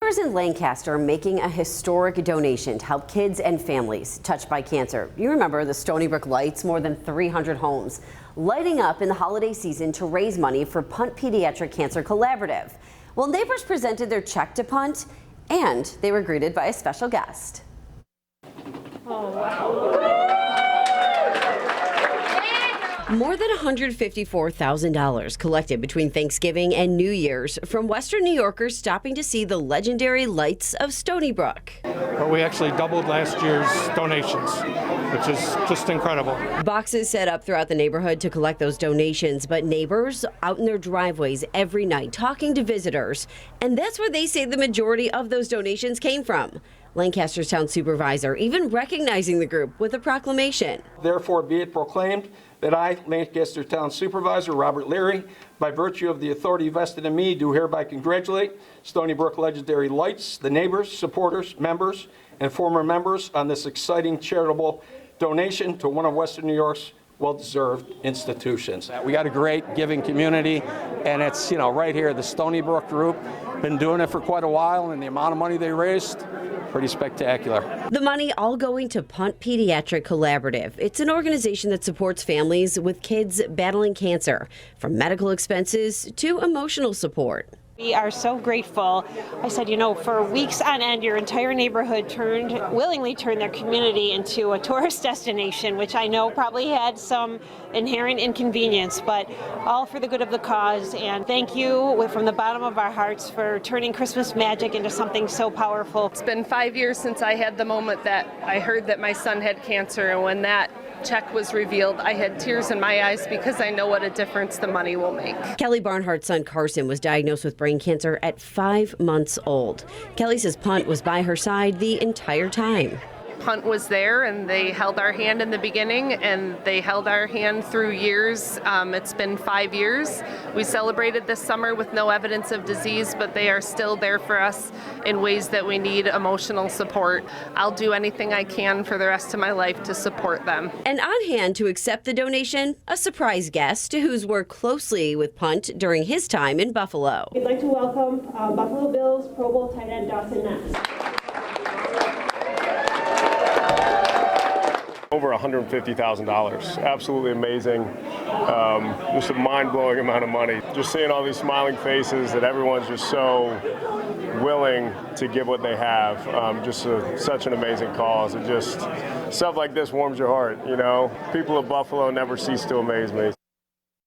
Neighbors in Lancaster are making a historic donation to help kids and families touched by cancer. You remember the Stony Brook lights, more than 300 homes lighting up in the holiday season to raise money for P.U.N.T Pediatric Cancer Collaborative. Well, neighbors presented their check to P.U.N.T and they were greeted by a special guest. Oh, wow. More than $154,000 collected between Thanksgiving and New Year's from Western New Yorkers stopping to see the legendary lights of Stony Brook. But we actually doubled last year's donations, which is just incredible. Boxes set up throughout the neighborhood to collect those donations, but neighbors out in their driveways every night talking to visitors. And that's where they say the majority of those donations came from. Lancaster's town supervisor even recognizing the group with a proclamation. Therefore, be it proclaimed that I, Lancaster Town Supervisor Robert Leary, by virtue of the authority vested in me, do hereby congratulate Stony Brook Legendary Lights, the neighbors, supporters, members, and former members on this exciting charitable donation to one of Western New York's well-deserved institutions. We got a great giving community, and it's, right here, the Stony Brook group. Been doing it for quite a while, and the amount of money they raised, pretty spectacular. The money all going to P.U.N.T Pediatric Collaborative. It's an organization that supports families with kids battling cancer, from medical expenses to emotional support. We are so grateful. I said, for weeks on end, your entire neighborhood willingly turned their community into a tourist destination, which I know probably had some inherent inconvenience, but all for the good of the cause. And thank you from the bottom of our hearts for turning Christmas magic into something so powerful. It's been 5 years since I had the moment that I heard that my son had cancer, and when that check was revealed, I had tears in my eyes because I know what a difference the money will make. Kelly Barnhart's son Carson was diagnosed with brain cancer at 5 months old. Kelly says P.U.N.T was by her side the entire time. P.U.N.T was there, and they held our hand in the beginning, and they held our hand through years. It's been 5 years. We celebrated this summer with no evidence of disease, but they are still there for us in ways that we need emotional support. I'll do anything I can for the rest of my life to support them. And on hand to accept the donation, a surprise guest who's worked closely with P.U.N.T during his time in Buffalo. We'd like to welcome Buffalo Bills Pro Bowl tight end Dawson Knox. Over $150,000. Absolutely amazing. Just a mind-blowing amount of money. Just seeing all these smiling faces, that everyone's just so willing to give what they have. Such an amazing cause. Stuff like this warms your heart, People of Buffalo never cease to amaze me.